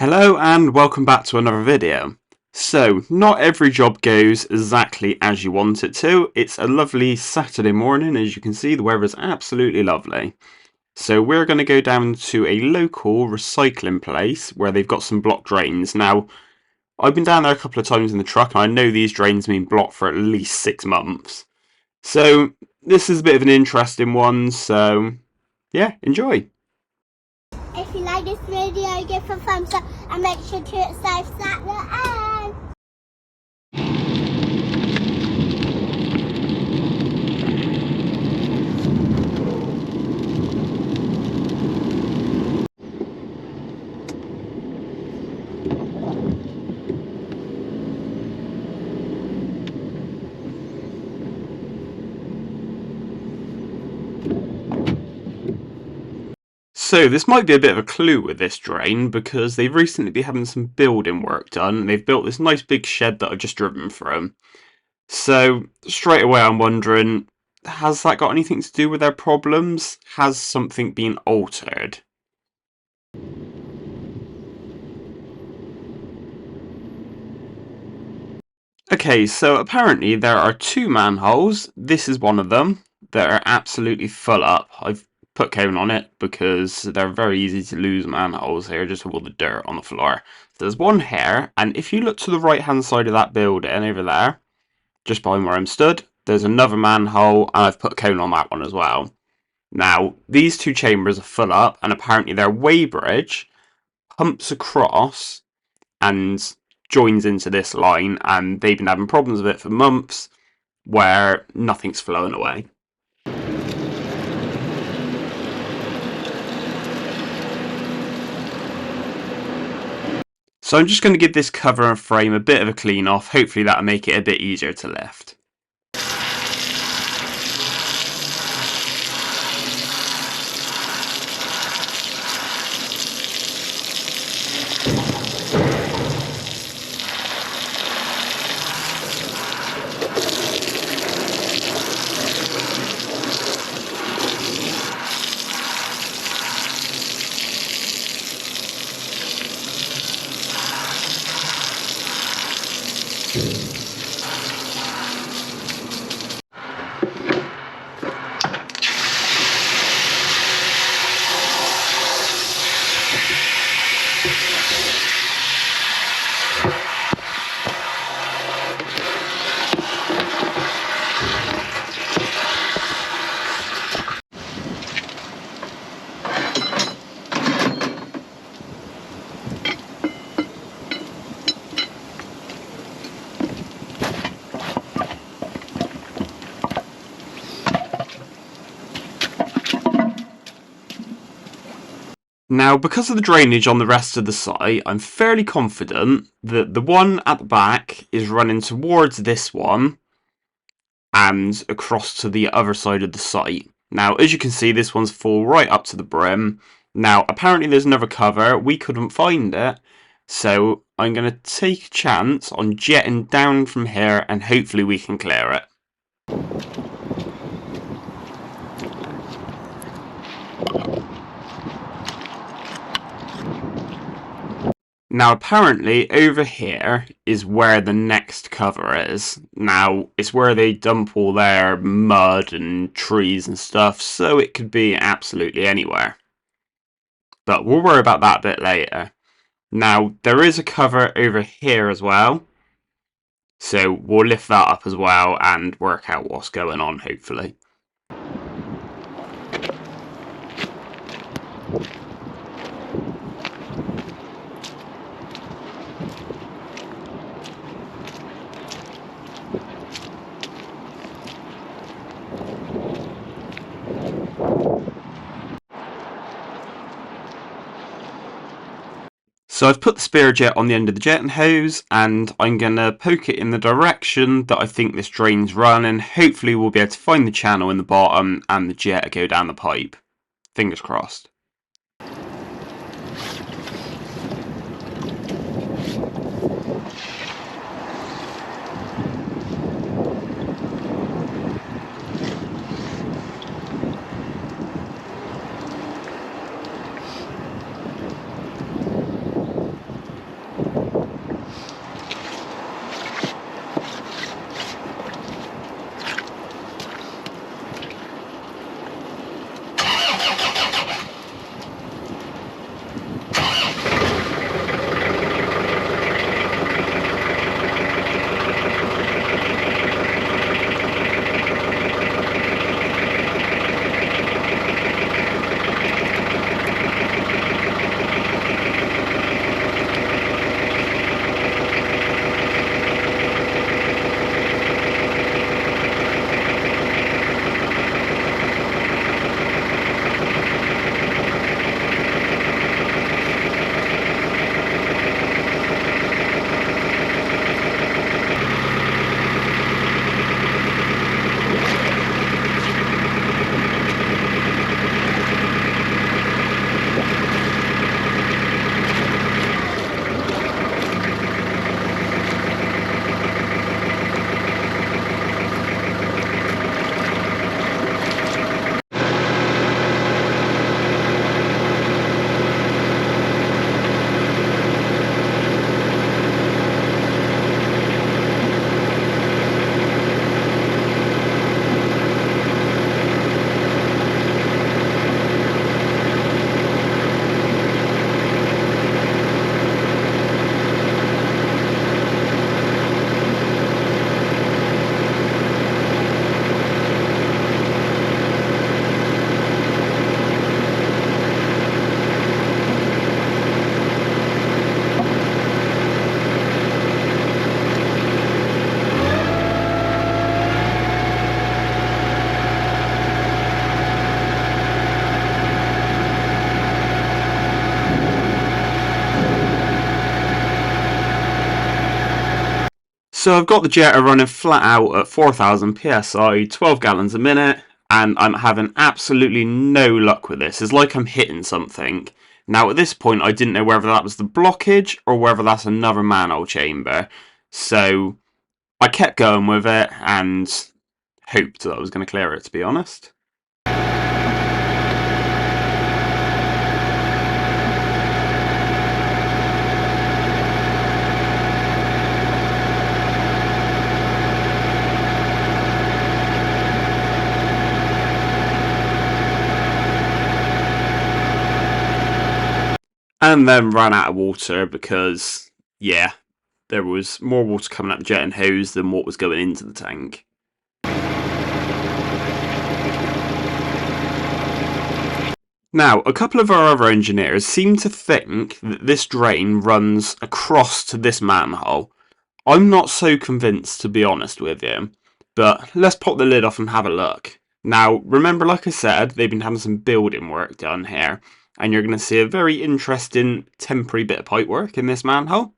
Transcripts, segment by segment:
Hello and welcome back to another video. So, not every job goes exactly as you want it to. It's a lovely Saturday morning. As you can see, the weather is absolutely lovely. So we're going to go down to a local recycling place where they've got some blocked drains. Now, I've been down there a couple of times in the truck and I know these drains have been blocked for at least 6 months. So, this is a bit of an interesting one, so yeah, enjoy. If you like this video, give a thumbs up and make sure to hit subscribe at the end. So this might be a bit of a clue with this drain because they've recently been having some building work done and they've built this nice big shed that I've just driven through. So straight away I'm wondering, has that got anything to do with their problems? Has something been altered? Okay, so apparently there are two manholes. This is one of them that are absolutely full up. I've put cone on it because they're very easy to lose manholes here, just with all the dirt on the floor. So there's one here, and if you look to the right hand side of that building over there, just behind where I'm stood, there's another manhole, and I've put cone on that one as well. Now, these two chambers are full up, and apparently their weighbridge pumps across and joins into this line, and they've been having problems with it for months where nothing's flowing away. So I'm just going to give this cover and frame a bit of a clean off. Hopefully that'll make it a bit easier to lift. Now, because of the drainage on the rest of the site, I'm fairly confident that the one at the back is running towards this one and across to the other side of the site. Now, as you can see, this one's full right up to the brim. Now, apparently there's another cover. We couldn't find it, so I'm going to take a chance on jetting down from here and hopefully we can clear it. Now apparently over here is where the next cover is. Now it's where they dump all their mud and trees and stuff, so it could be absolutely anywhere. But we'll worry about that a bit later. Now there is a cover over here as well, so we'll lift that up as well and work out what's going on hopefully. So I've put the spare jet on the end of the jetting hose and I'm going to poke it in the direction that I think this drain's run, and hopefully we'll be able to find the channel in the bottom and the jet go down the pipe. Fingers crossed. So I've got the jetter running flat out at 4000 psi, 12 gallons a minute, and I'm having absolutely no luck with this. It's like I'm hitting something. Now at this point I didn't know whether that was the blockage or whether that's another manhole chamber. So I kept going with it and hoped that I was going to clear it, to be honest. And then ran out of water because, yeah, there was more water coming out the jetting hose than what was going into the tank. Now, a couple of our other engineers seem to think that this drain runs across to this manhole. I'm not so convinced, to be honest with you, but let's pop the lid off and have a look. Now, remember, like I said, they've been having some building work done here, and you're going to see a very interesting temporary bit of pipe work in this manhole.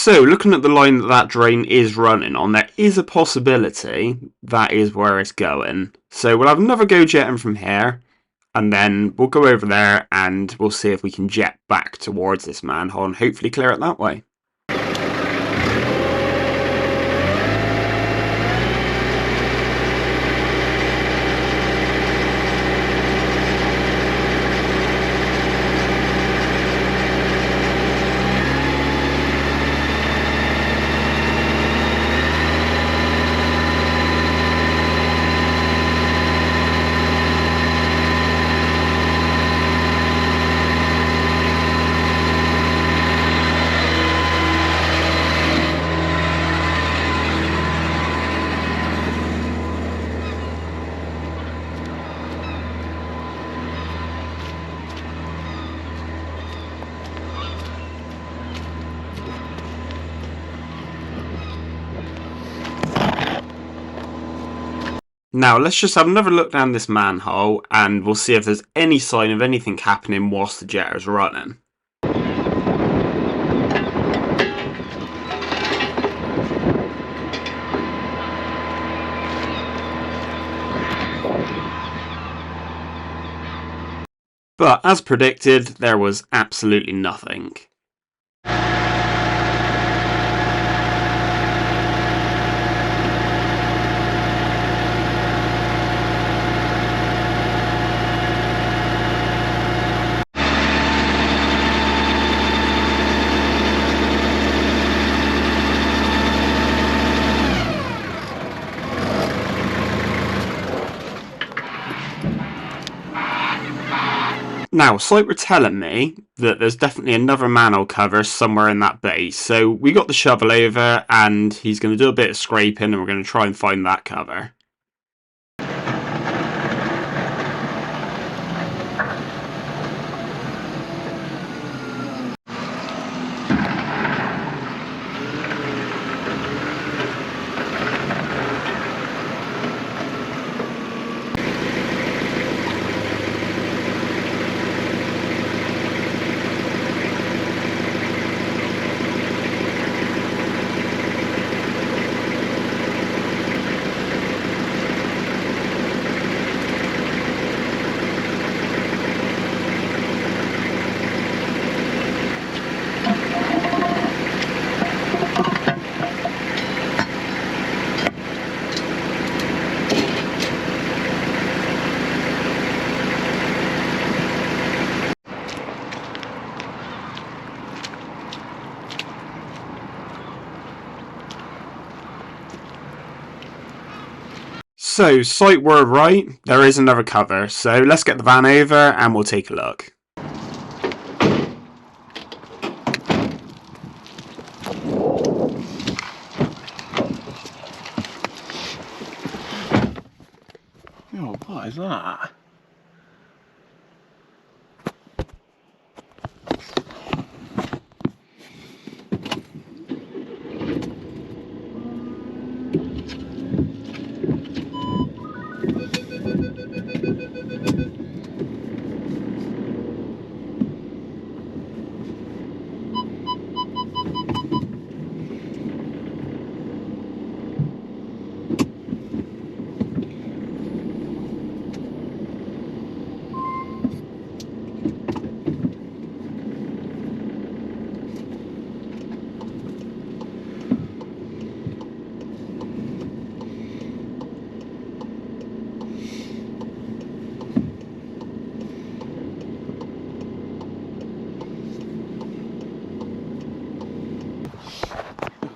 So, looking at the line that drain is running on, there is a possibility that is where it's going. So we'll have another go jetting from here, and then we'll go over there and we'll see if we can jet back towards this manhole and hopefully clear it that way. Now let's just have another look down this manhole and we'll see if there's any sign of anything happening whilst the jetter's running. But as predicted, there was absolutely nothing. Now, site were telling me that there's definitely another manhole cover somewhere in that base, so we got the shovel over and he's going to do a bit of scraping and we're going to try and find that cover. So, sight word right, there is another cover, so let's get the van over and we'll take a look. Oh, what is that?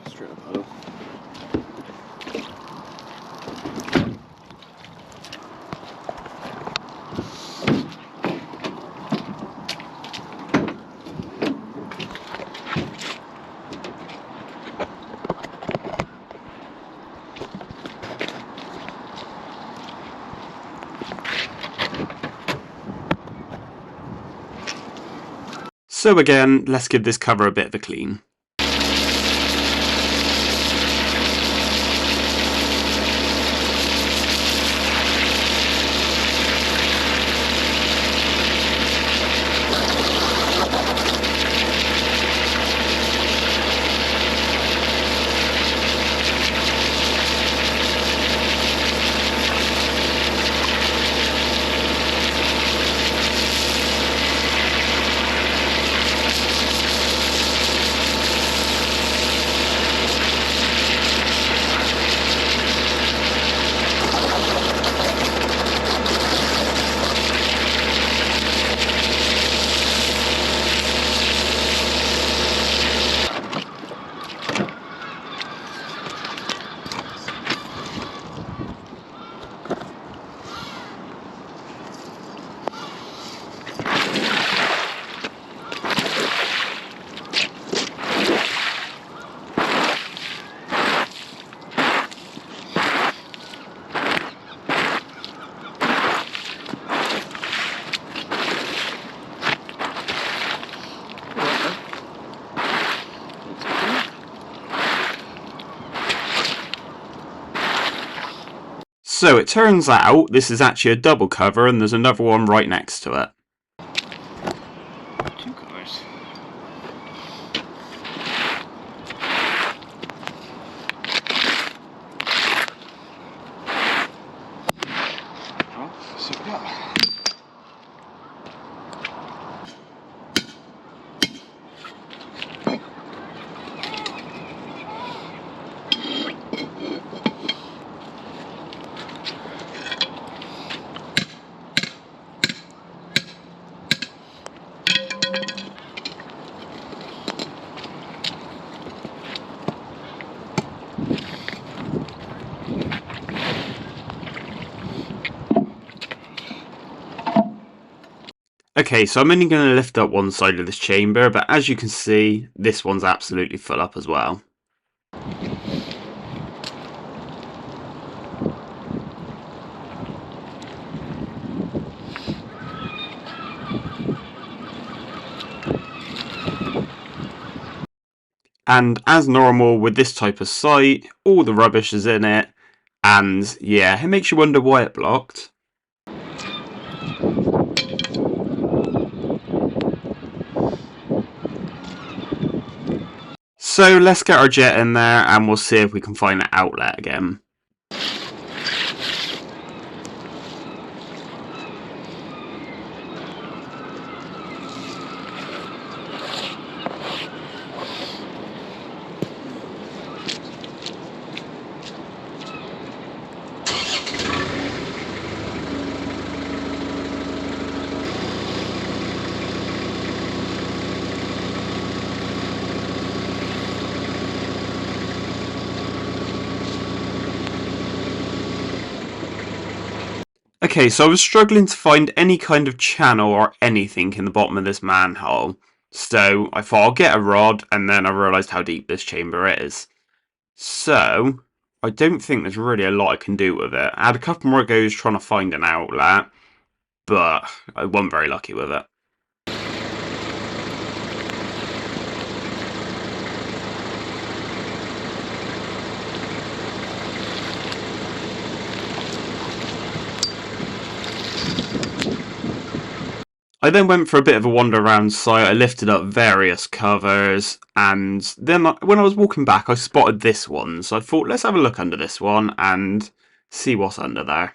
Straight up huddle. So again, let's give this cover a bit of a clean. So it turns out this is actually a double cover and there's another one right next to it. Two covers. Oh, zip it up. Okay, so I'm only going to lift up one side of this chamber, but as you can see, this one's absolutely full up as well. And as normal with this type of site, all the rubbish is in it, and yeah, it makes you wonder why it blocked. So let's get our jet in there and we'll see if we can find an outlet again. Okay, so I was struggling to find any kind of channel or anything in the bottom of this manhole. So I thought I'll get a rod, and then I realised how deep this chamber is. So I don't think there's really a lot I can do with it. I had a couple more goes trying to find an outlet, but I wasn't very lucky with it. I then went for a bit of a wander around site. I lifted up various covers, and then when I was walking back I spotted this one, so I thought let's have a look under this one and see what's under there.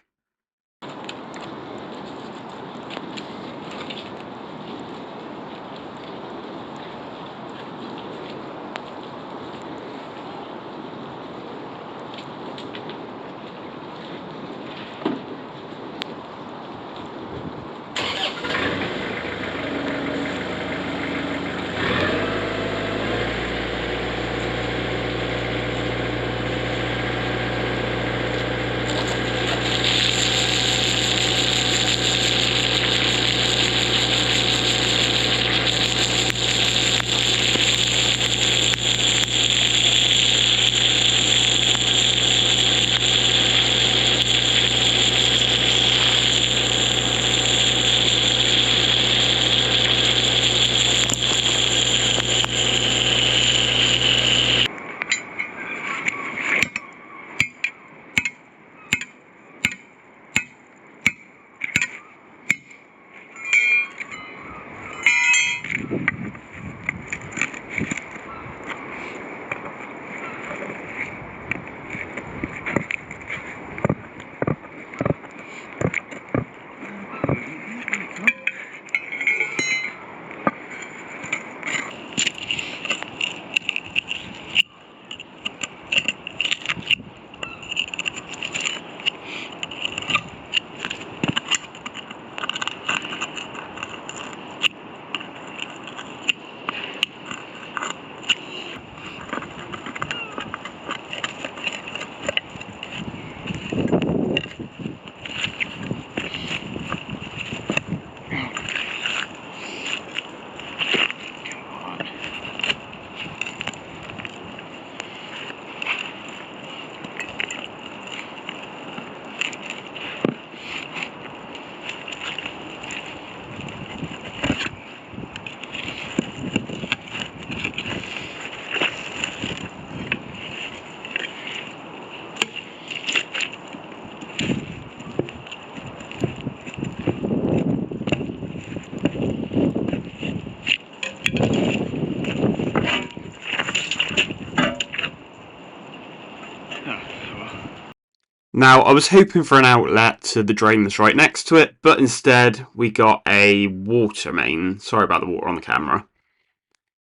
Now, I was hoping for an outlet to the drain that's right next to it, but instead we got a water main. Sorry about the water on the camera.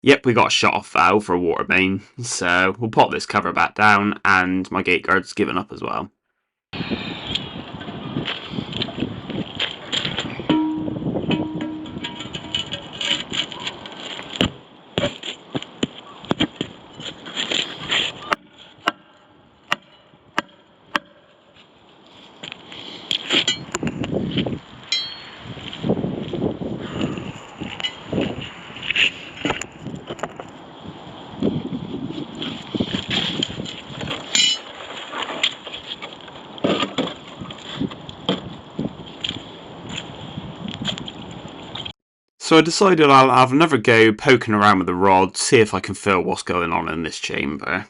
Yep, we got a shut-off valve for a water main, so we'll pop this cover back down, and my gate guard's given up as well. So I decided I'll have another go poking around with the rod, see if I can feel what's going on in this chamber.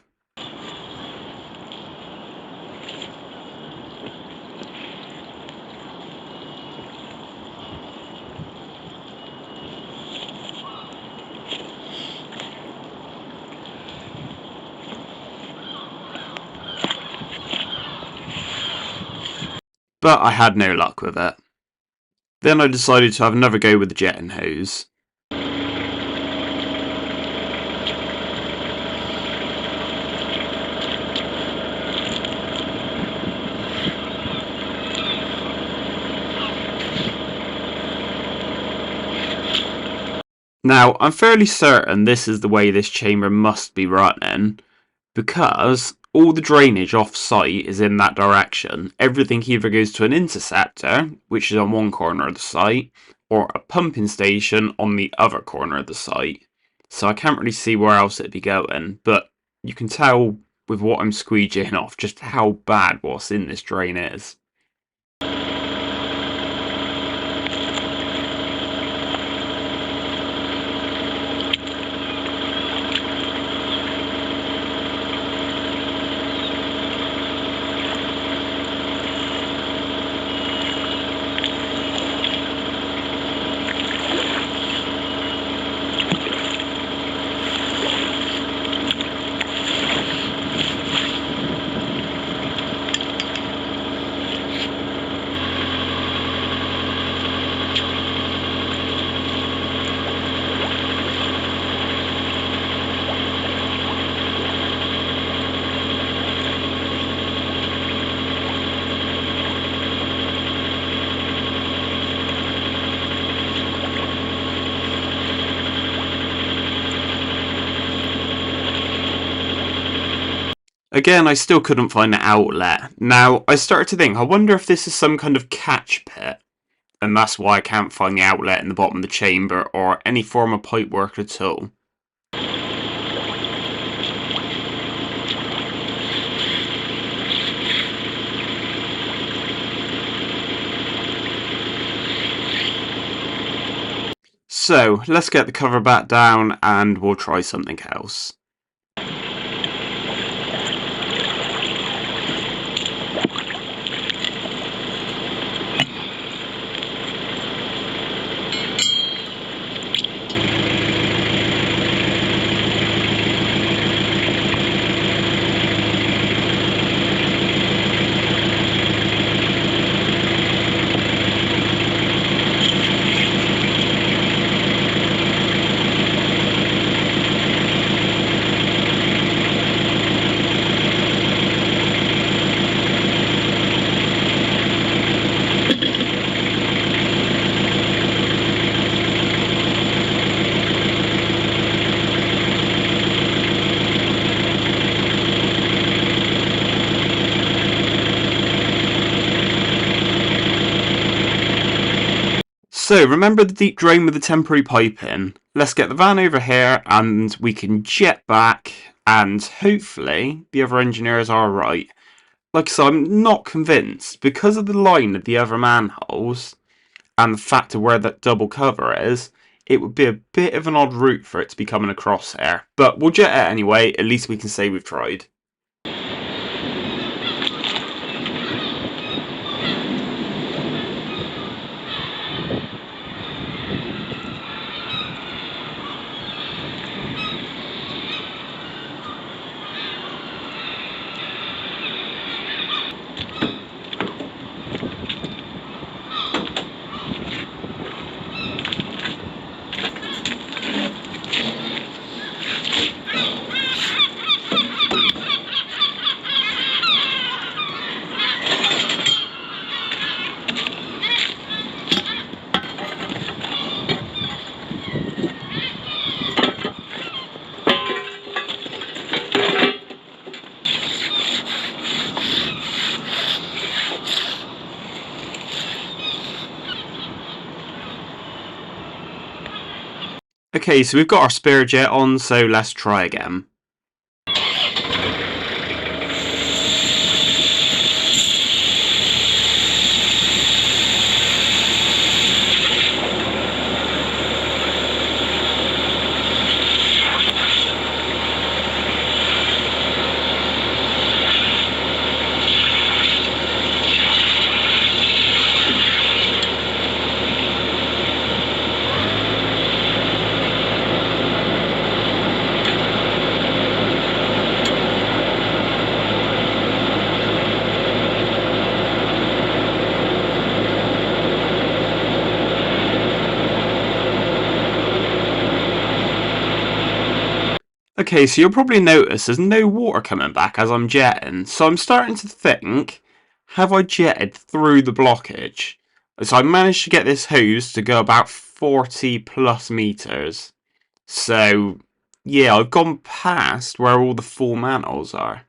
But I had no luck with it. Then I decided to have another go with the jetting hose. Now, I'm fairly certain this is the way this chamber must be running, because all the drainage off site is in that direction. Everything either goes to an interceptor, which is on one corner of the site, or a pumping station on the other corner of the site. So I can't really see where else it'd be going, but you can tell with what I'm squeegeeing off just how bad what's in this drain is. Again, I still couldn't find the outlet. Now, I started to think, I wonder if this is some kind of catch pit, and that's why I can't find the outlet in the bottom of the chamber, or any form of pipework at all. So, let's get the cover back down, and we'll try something else. So, remember the deep drain with the temporary pipe in? Let's get the van over here and we can jet back, and hopefully the other engineers are right. Like I said, I'm not convinced because of the line of the other manholes and the fact of where that double cover is. It would be a bit of an odd route for it to be coming across here. But we'll jet it anyway, at least we can say we've tried. Okay, so we've got our spare jet on, so let's try again. Okay, so you'll probably notice there's no water coming back as I'm jetting, so I'm starting to think, have I jetted through the blockage? So I managed to get this hose to go about 40 plus meters. So, yeah, I've gone past where all the full manholes are.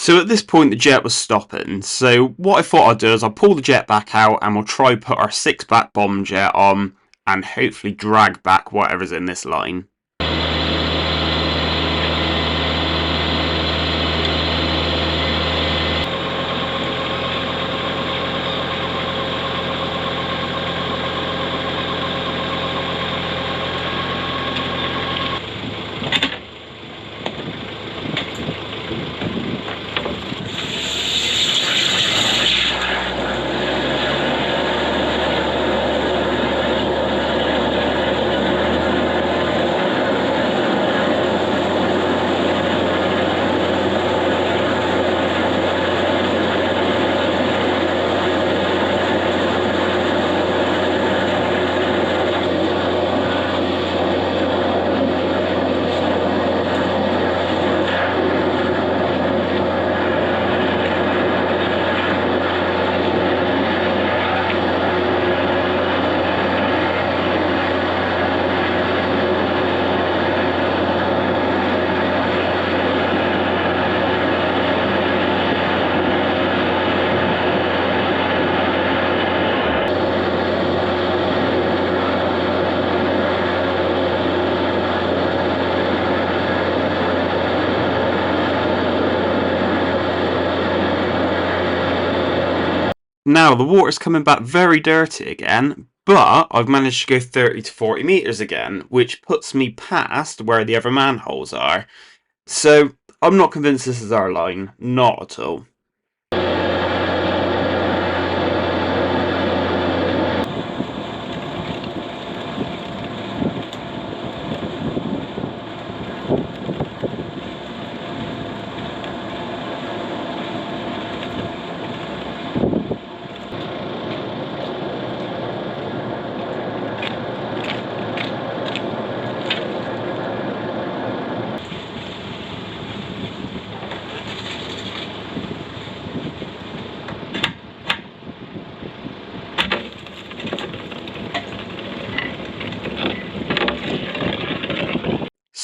So at this point the jet was stopping, so what I thought I'd do is I'll pull the jet back out and we'll try put our 6 back bomb jet on and hopefully drag back whatever's in this line. Now the water's coming back very dirty again, but I've managed to go 30 to 40 metres again, which puts me past where the other manholes are. So I'm not convinced this is our line, not at all.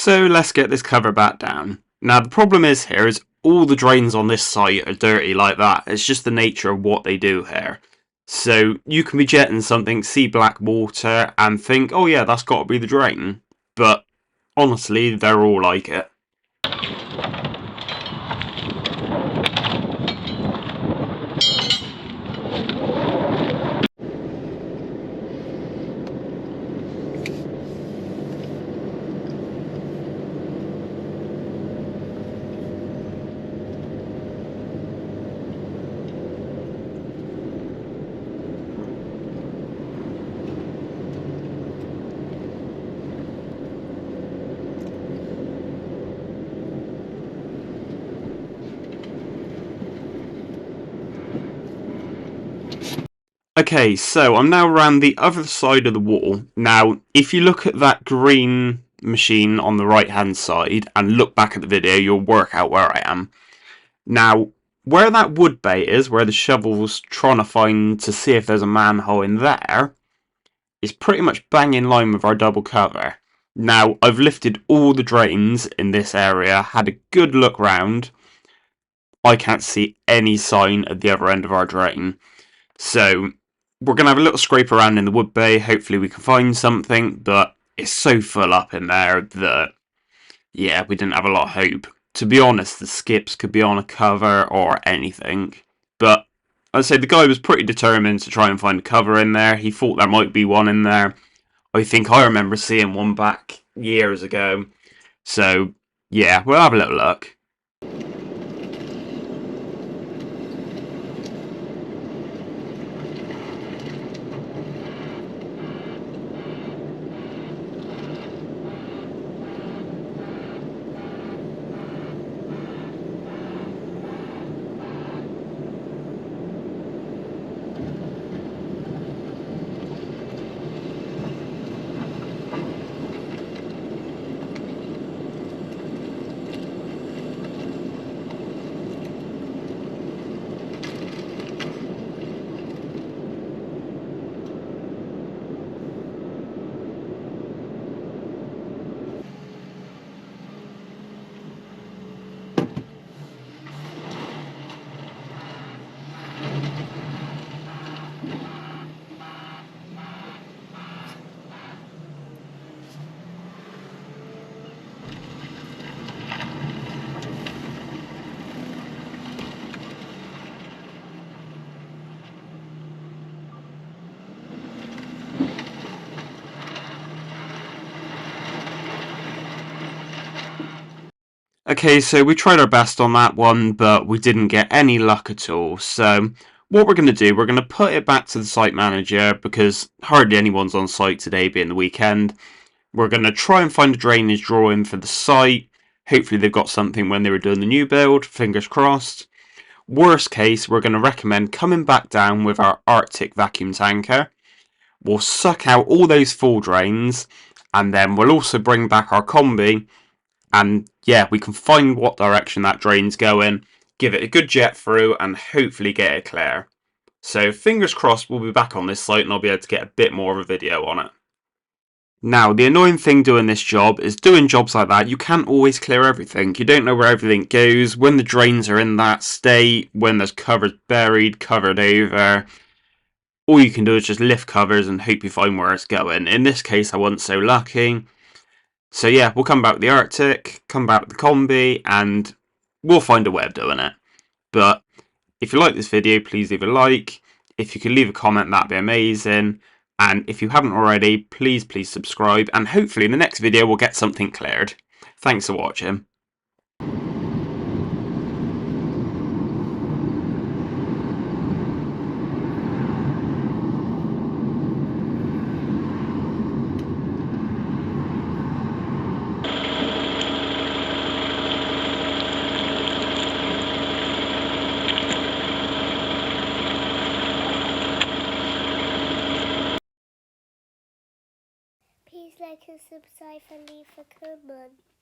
So let's get this cover back down. Now the problem is here is all the drains on this site are dirty like that. It's just the nature of what they do here. So you can be jetting something, see black water and think, oh yeah, that's got to be the drain. But honestly, they're all like it. Okay, so I'm now around the other side of the wall. Now, if you look at that green machine on the right hand side and look back at the video, you'll work out where I am. Now, where that wood bay is, where the shovel's trying to find to see if there's a manhole in there, is pretty much bang in line with our double cover. Now, I've lifted all the drains in this area, had a good look round. I can't see any sign at the other end of our drain. So we're going to have a little scrape around in the wood bay. Hopefully we can find something, but it's so full up in there that, yeah, we didn't have a lot of hope. To be honest, the skips could be on a cover or anything. But I'd say the guy was pretty determined to try and find a cover in there. He thought there might be one in there. I think I remember seeing one back years ago. So, yeah, we'll have a little look. Okay, so we tried our best on that one, but we didn't get any luck at all. So what we're going to do, we're going to put it back to the site manager because hardly anyone's on site today being the weekend. We're going to try and find a drainage drawing for the site. Hopefully they've got something when they were doing the new build, fingers crossed. Worst case, we're going to recommend coming back down with our Arctic vacuum tanker. We'll suck out all those full drains, and then we'll also bring back our combi. And yeah, we can find what direction that drain's going, give it a good jet through, and hopefully get it clear. So fingers crossed we'll be back on this site and I'll be able to get a bit more of a video on it. Now, the annoying thing doing this job is doing jobs like that, you can't always clear everything. You don't know where everything goes, when the drains are in that state, when there's covers buried, covered over. All you can do is just lift covers and hope you find where it's going. In this case, I wasn't so lucky. So yeah, we'll come back with the Arctic, come back with the combi, and we'll find a way of doing it. But if you like this video, please leave a like. If you could leave a comment, that'd be amazing. And if you haven't already, please subscribe. And hopefully in the next video, we'll get something cleared. Thanks for watching. Please like and subscribe and leave a comment.